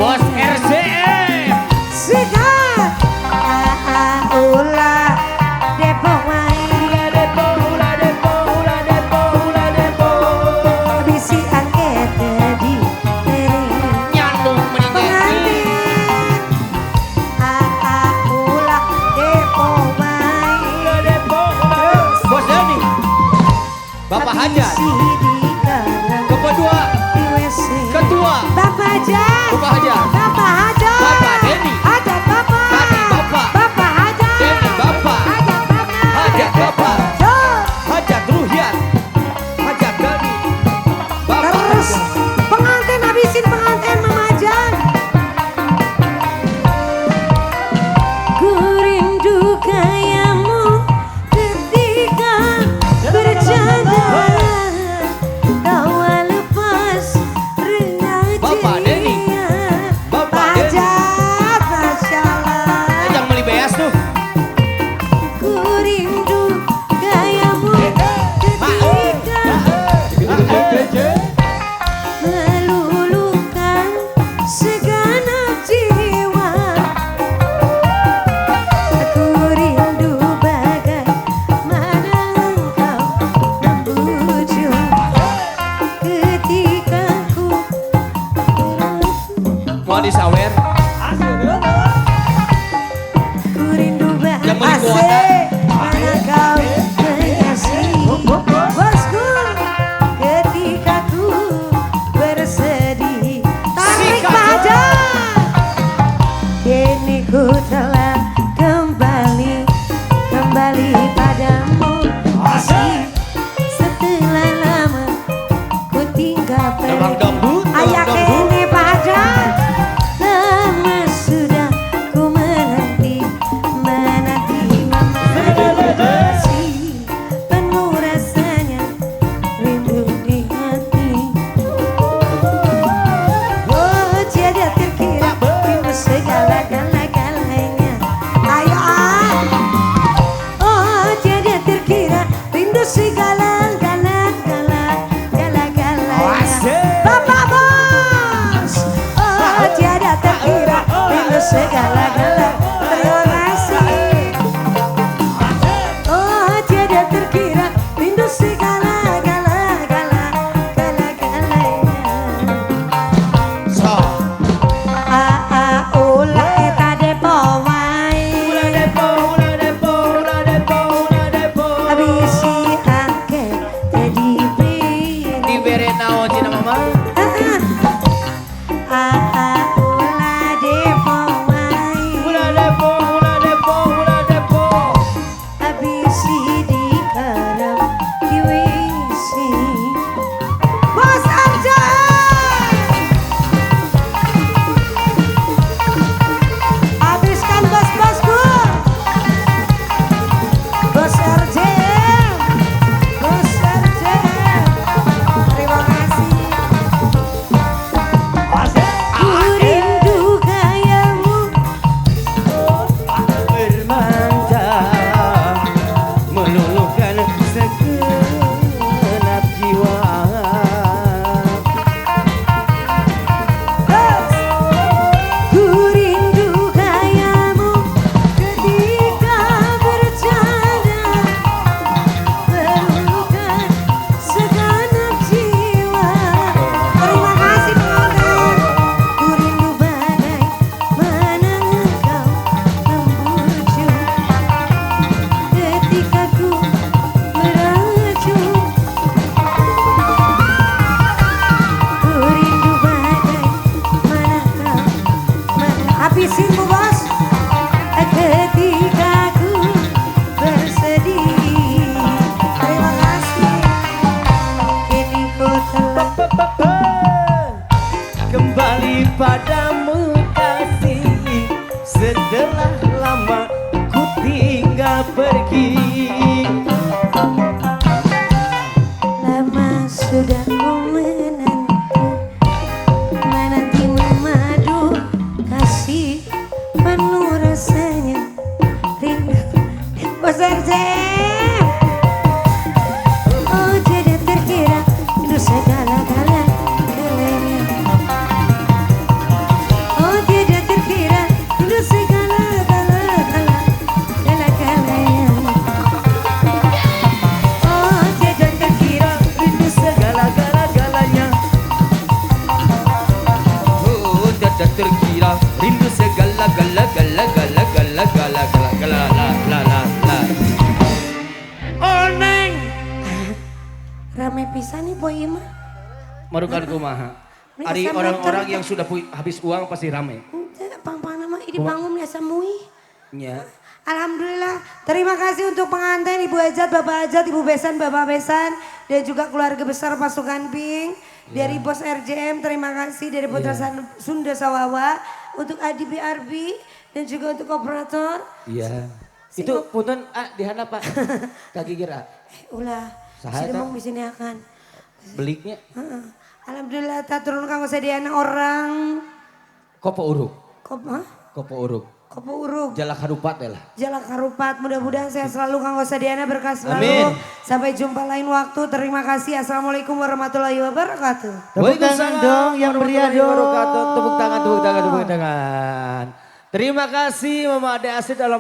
Bos RCM Sikat ulah Depok Ulah depo bisi angket di nyandung meninggal ulah Depok Ulah depo Bos Dani Bapak Hajar Ketua Bapak Hajar Bapak Hajar Bapak Hajar Bapak Denny Hajar Bapak Tadi Bapak Bapak Hajar Denny Bapak Hajar Bapak Hajat Bapak Jor. Hajat Ruhyat Hajat Dani Bapak Terus Hajar pengantin habisin pengantin Mama Jan. Ku rindu kayamu ketika bercanda tawa lepas rendah Bapak Denny. Bapak Denny. Hajat Masya Allah. Yang beli beas tuh Ku rindu kayamu ketika meluluhkan segenap jiwa. Aku rindu bagaimana engkau membujuk ketika ku mau disawer Ku rindu Yang beli kuota. mana kau mengasihi bosku ketika ku bersedih. Tarik Sikat. pada kini ku telah kembali padamu masih setelah lama ku tinggal Demang pergi. dangdut Ayah demang dangdut kini pada lama sudah ku menanti mama masih penuh rasanya rindu di hati. Oh tiada terkira rindu segala-galanya. Ayo oh tiada terkira rindu segala-galanya. Bapak Bos oh tiada terkira rindu segala-galanya. Terima kasih. Oh tiada terkira rindu segala-galanya. So Ulah eta depo wae Ulah depo abisi angke tadi Di bere naon cina mama ulah depo wae Ulah depo abisi dikarep diwisi Bos aja habiskan bos-bosku Bos RJ terima kasih. Ku rindu gayamu bermanja meluluhkan segenap jiwa Ku rindu gayamu ketika bercanda meluluhkan segenap jiwa. Terima kasih penonton. Ku rindu bagaimana engkau membujuk ketika ku merajuk. Ku rindu bagaimana kau habisin Bu Bos ketika ku bersedih. Terima kasih. Kini ku telah kembali padamu kasih setelah lama ku tinggal pergi lama sudah ku menanti memadu kasih penuh rasanya rindu. Bos RJ oh tidak terkira itu segala-galanya. terkira rindu segala gala gala gala gala gala gala gala la la la la. Oh neng, Rame pisan nih boy mah. marukan kumaha. Ini Ari asam orang-orang dokter. yang sudah habis uang pasti rame. Pang nama ini bangun ya samui. Nya. Alhamdulillah, terima kasih untuk pengantin Ibu Ajat, Bapak Ajat, Ibu Besan, Bapak Besan, dan juga keluarga besar pasukan Pink. Dari Bos RJM, terima kasih dari Putra Sunda Sawawa, untuk Adi BRB, dan juga untuk operator. Iya. Itu punten di hana Pak. Kaki kira. Ulah, Saha sudah eta? mau disini akan. Beliknya Heeh. Alhamdulillah, tak turun kang sediana orang. kopo uruk. Kopo Uruk. uruk. Jalak harupat ya lah. Jalak Harupat, mudah-mudahan sehat selalu Kang Osadiana, berkah selalu. Amin. Sampai jumpa lain waktu. Terima kasih. Assalamualaikum warahmatullahi wabarakatuh. Tepuk tangan dong yang meriah dong. Tepuk tangan, tepuk tangan, tepuk tangan. Terima kasih Mama Ade Asyid dalam